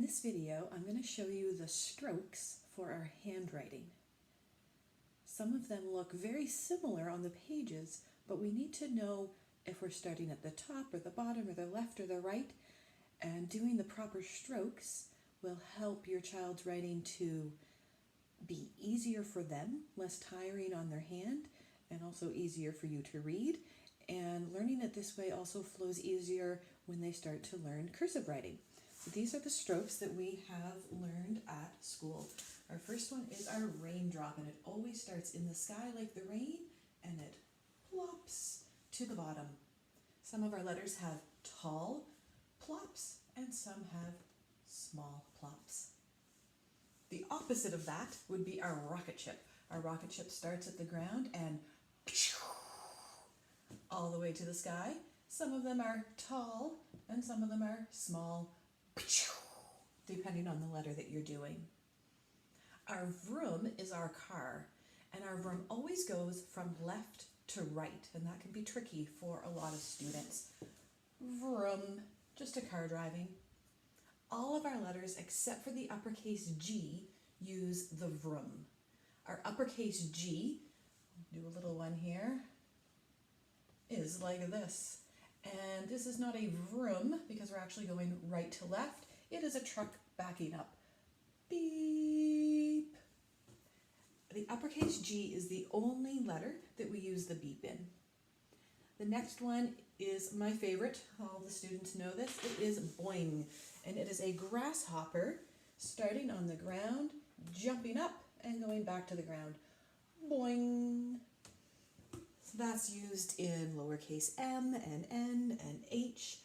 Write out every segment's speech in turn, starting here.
In this video, I'm going to show you the strokes for our handwriting. Some of them look very similar on the pages, but we need to know if we're starting at the top or the bottom or the left or the right, and doing the proper strokes will help your child's writing to be easier for them, less tiring on their hand, and also easier for you to read. And learning it this way also flows easier when they start to learn cursive writing. So these are the strokes that we have learned at school. Our first one is our raindrop, and it always starts in the sky like the rain, and it plops to the bottom. Some of our letters have tall plops, and some have small plops. The opposite of that would be our rocket ship. Our rocket ship starts at the ground and all the way to the sky. Some of them are tall, and some of them are small, depending on the letter that you're doing. Our vroom is our car, and our vroom always goes from left to right, and that can be tricky for a lot of students. Vroom, just a car driving. All of our letters, except for the uppercase G, use the vroom. Our uppercase G, do a little one here, is like this. And this is not a vroom because we're actually going right to left. It is a truck backing up. Beep. The uppercase G is the only letter that we use the beep in. The next one is my favorite. All the students know this. It is boing. And it is a grasshopper starting on the ground, jumping up and going back to the ground. Boing. So that's used in lowercase m and n and h.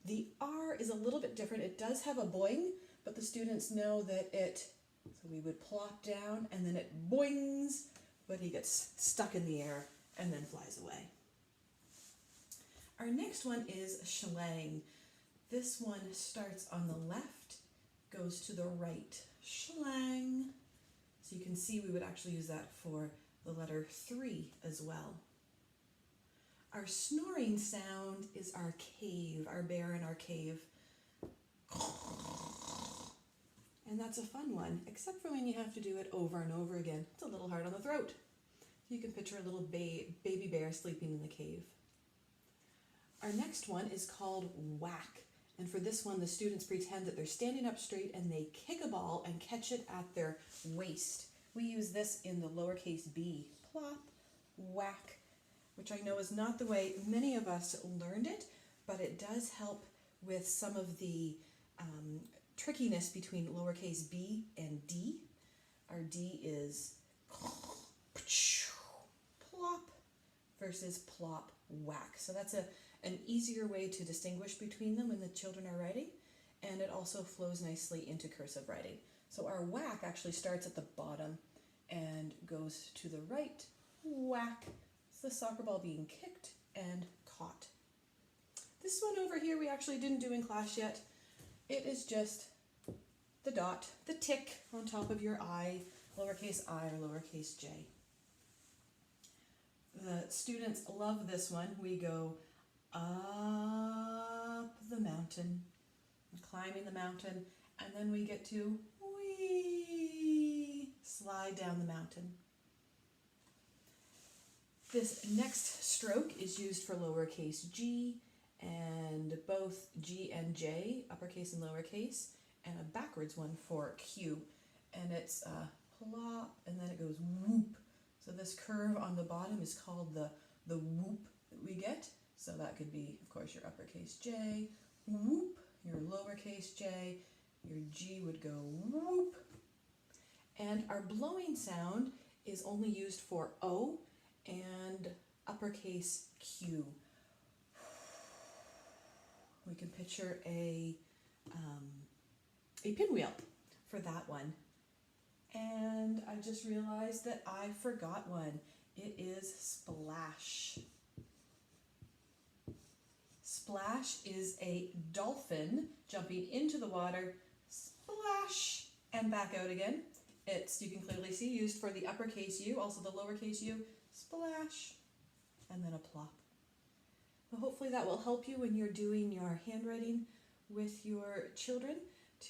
The R is a little bit different. It does have a boing, but the students know that so we would plop down and then it boings, but he gets stuck in the air and then flies away. Our next one is schlang. This one starts on the left, goes to the right. Schlang. So you can see we would actually use that for the letter 3 as well. Our snoring sound is our cave, our bear in our cave. And that's a fun one, except for when you have to do it over and over again. It's a little hard on the throat. You can picture a little baby bear sleeping in the cave. Our next one is called whack. And for this one, the students pretend that they're standing up straight and they kick a ball and catch it at their waist. We use this in the lowercase b. Plop, whack, which I know is not the way many of us learned it, but it does help with some of the trickiness between lowercase b and d. Our d is plop versus plop, whack. So that's an easier way to distinguish between them when the children are writing, and it also flows nicely into cursive writing. So our whack actually starts at the bottom and goes to the right. Whack. It's the soccer ball being kicked and caught. This one over here we actually didn't do in class yet. It is just the dot, the tick on top of your I, lowercase I or lowercase j. The students love this one. We go up the mountain, climbing the mountain, and then we get to wee, slide down the mountain. This next stroke is used for lowercase g, and both G and J, uppercase and lowercase, and a backwards one for Q. And it's plop, and then it goes whoop. So this curve on the bottom is called the whoop that we get. So that could be, of course, your uppercase J, whoop, your lowercase j, your G would go whoop. And our blowing sound is only used for O and uppercase Q. We can picture a pinwheel for that one. And I just realized that I forgot one. It is splash. Splash is a dolphin jumping into the water, splash, and back out again. It's, you can clearly see, used for the uppercase U, also the lowercase u, splash, and then a plop. Well, hopefully that will help you when you're doing your handwriting with your children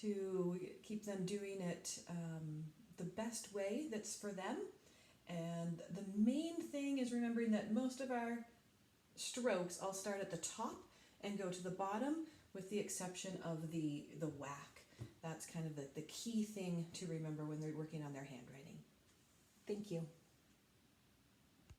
to keep them doing it the best way that's for them. And the main thing is remembering that most of our strokes all start at the top and go to the bottom, with the exception of the whack. That's kind of the key thing to remember when they're working on their handwriting. Thank you.